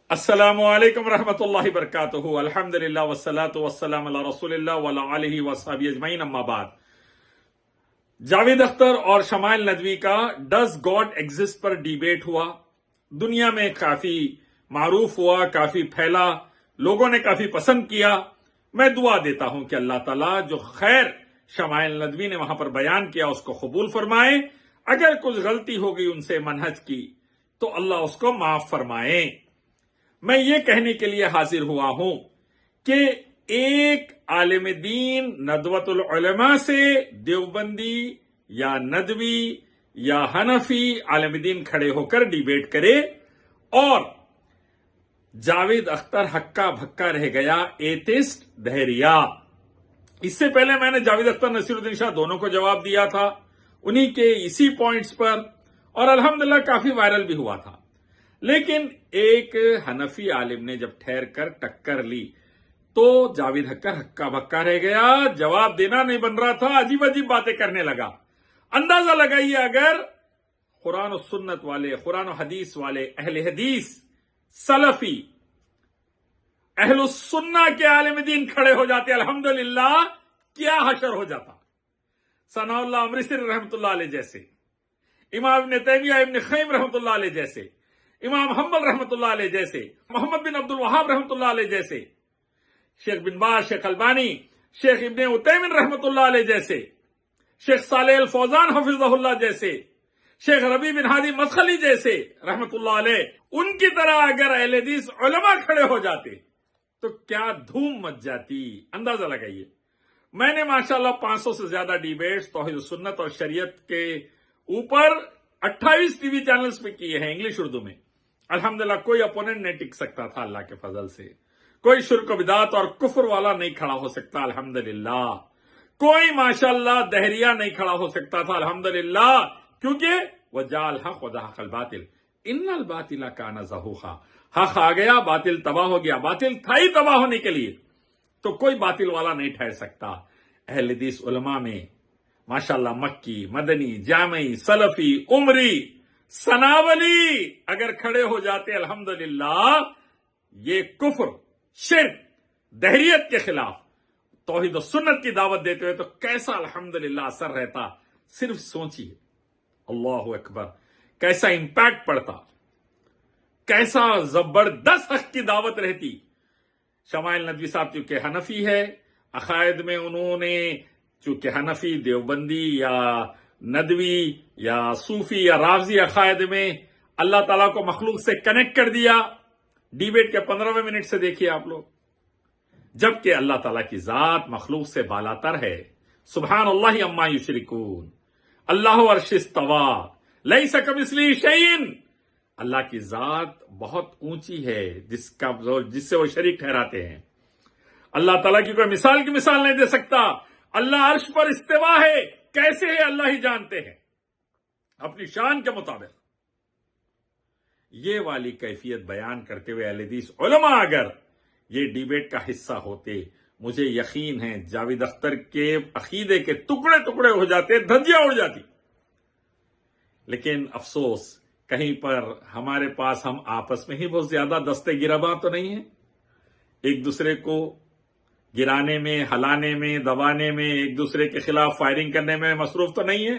السلام علیکم ورحمۃ اللہ وبرکاتہ۔ الحمدللہ والصلاۃ والسلام علی رسول اللہ وعلی آلہ وصحبہ اجمعین، اما بعد۔ جاوید اختر اور شمائل ندوی کا does God exist per debate ہوا، دنیا میں کافی معروف ہوا، کافی پھیلا، لوگوں نے کافی پسند کیا۔ میں دعا دیتا ہوں کہ اللہ تعالیٰ جو خیر شمائل ندوی نے وہاں پر بیان کیا اس کو قبول فرمائے، اگر کچھ غلطی ہو گئی ان سے منہج کی تو اللہ اس کو معاف فرمائے۔ میں یہ کہنے کے لیے حاضر ہوا ہوں کہ ایک عالم دین ندوۃ العلماء سے دیوبندی یا ندوی یا حنفی عالم دین کھڑے ہو کر ڈیبیٹ کرے، اور جاوید اختر ہکا بھکا رہ گیا ایتھسٹ دہریہ۔ اس سے پہلے میں نے جاوید اختر نصیر الدین شاہ دونوں کو جواب دیا تھا انہی کے اسی پوائنٹس پر، اور الحمدللہ کافی وائرل بھی ہوا تھا۔ لیکن ایک حنفی عالم نے جب ٹھہر کر ٹکر لی تو جاوید اختر ہکا بھکا رہ گیا، جواب دینا نہیں بن رہا تھا، عجیب عجیب باتیں کرنے لگا۔ اندازہ لگائیے، اگر قرآن و سنت والے، قرآن و حدیث والے، اہل حدیث، سلفی، اہل السنہ کے عالم دین کھڑے ہو جاتے الحمدللہ، کیا حشر ہو جاتا۔ ثناء اللہ امرتسری رحمۃ اللہ علیہ جیسے، امام ابن تیمیہ ابن قیم رحمۃ اللہ علیہ جیسے، امام حنبل رحمۃ اللہ علیہ جیسے، محمد بن عبد الوہاب رحمۃ اللہ علیہ جیسے، شیخ بن باز، شیخ البانی، شیخ ابن عثیمین رحمۃ اللہ علیہ جیسے، شیخ صالح الفوزان حفظہ اللہ جیسے، شیخ ربیع بن ہادی مدخلی جیسے رحمۃ اللہ علیہ، ان کی طرح اگر اہل حدیث علماء کھڑے ہو جاتے تو کیا دھوم مچ جاتی۔ اندازہ لگائیے۔ میں نے ماشاءاللہ 500 سے زیادہ ڈیبیٹس توحید و سنت اور شریعت کے اوپر 28 ٹی وی چینلز پہ کیے ہیں، انگلش اردو میں۔ الحمدللہ کوئی اپوننٹ نہیں ٹک سکتا تھا اللہ کے فضل سے، کوئی شرک و بدعت اور کفر والا نہیں کھڑا ہو سکتا الحمدللہ، کوئی ماشاءاللہ دہریہ نہیں کھڑا ہو سکتا تھا الحمدللہ، کیونکہ وَجَاءَ الْحَقُّ وَزَهَقَ الْبَاطِلُ إِنَّ الْبَاطِلَ كَانَ زَهُوقًا۔ حق آ گیا، باطل تباہ ہو گیا، باطل تھا ہی تباہ ہونے کے لیے، تو کوئی باطل والا نہیں ٹھہر سکتا۔ اہل حدیث علماء میں ماشاءاللہ مکی، مدنی، جامعی، سلفی، عمری، سناولی اگر کھڑے ہو جاتے الحمدللہ، یہ کفر، شرک، دہریت کے خلاف توحید و سنت کی دعوت دیتے ہوئے، تو کیسا الحمدللہ اثر رہتا۔ صرف سوچیے، اللہ اکبر، کیسا امپیکٹ پڑتا، کیسا زبردست حق کی دعوت رہتی۔ شمائل ندوی صاحب چونکہ حنفی ہے، عقائد میں انہوں نے چونکہ حنفی، دیوبندی یا ندوی یا صوفی یا رافضی عقائد میں اللہ تعالیٰ کو مخلوق سے کنیکٹ کر دیا۔ ڈیبیٹ کے 15ویں منٹ سے دیکھیے آپ لوگ، جبکہ اللہ تعالیٰ کی ذات مخلوق سے بالاتر ہے۔ سبحان اللہ عما یشرکون، اللہ عرش استویٰ، لیس کمثلہ شیء۔ اللہ کی ذات بہت اونچی ہے، جس سے وہ شریک ٹھہراتے ہیں۔ اللہ تعالیٰ کی کوئی مثال کی مثال نہیں دے سکتا۔ اللہ عرش پر استوا ہے، کیسے ہے اللہ ہی جانتے ہیں، اپنی شان کے مطابق۔ یہ والی کیفیت بیان کرتے ہوئے اہل حدیث علماء اگر یہ ڈیبیٹ کا حصہ ہوتے، مجھے یقین ہے جاوید اختر کے عقیدے کے ٹکڑے ٹکڑے ہو جاتے، دھجیاں اڑ جاتی۔ لیکن افسوس، کہیں پر ہمارے پاس ہم آپس میں ہی بہت زیادہ دستے گرباں تو نہیں ہیں، ایک دوسرے کو گرانے میں، ہلانے میں، دبانے میں، ایک دوسرے کے خلاف فائرنگ کرنے میں مصروف تو نہیں ہے۔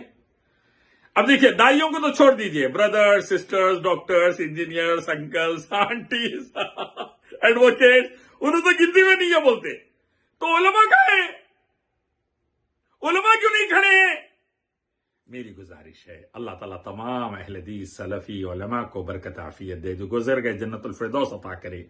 اب دیکھیے، دائیوں کو تو چھوڑ دیجئے، brother, sisters, doctors, engineers, uncles, aunties, advocate, انہوں تو گنتی میں نہیں ہے بولتے، تو علماء کہاں ہیں؟ علماء کیوں نہیں کھڑے ہیں؟ میری گزارش ہے، اللہ تعالیٰ تمام اہل حدیث، سلفی علماء کو برکت عافیت دے، جو گزر گئے جنت الفردوس عطا کرے،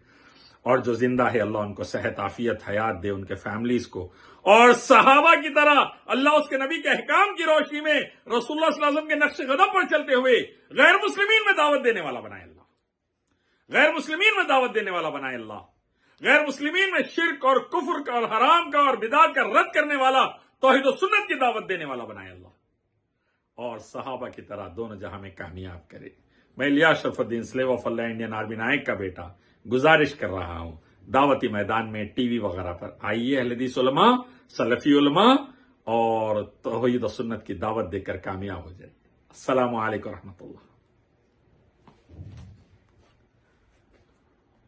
اور جو زندہ ہے اللہ ان کو صحت عافیت حیات دے، ان کے فیملیز کو، اور صحابہ کی طرح اللہ اس کے نبی کے احکام کی روشنی میں رسول اللہ صلی اللہ علیہ وسلم کے نقش قدم پر چلتے ہوئے غیر مسلمین میں دعوت دینے والا بنائے اللہ، غیر مسلمین میں دعوت دینے والا بنائے اللہ، غیر مسلمین میں شرک اور کفر کا اور حرام کا اور بدعت کا رد کرنے والا، توحید و سنت کی دعوت دینے والا بنائے اللہ، اور صحابہ کی طرح دونوں جہاں میں کامیاب کرے۔ میں Ilyas Sharafuddin, slave of Allah Indian army Naik کا بیٹا، گزارش کر رہا ہوں، دعوتی میدان میں ٹی وی وغیرہ پر آئیے، اہل حدیث علماء، سلفی علماء اور توحید و سنت کی دعوت دے کر کامیاب ہو جائے۔ السلام علیکم ورحمۃ اللہ۔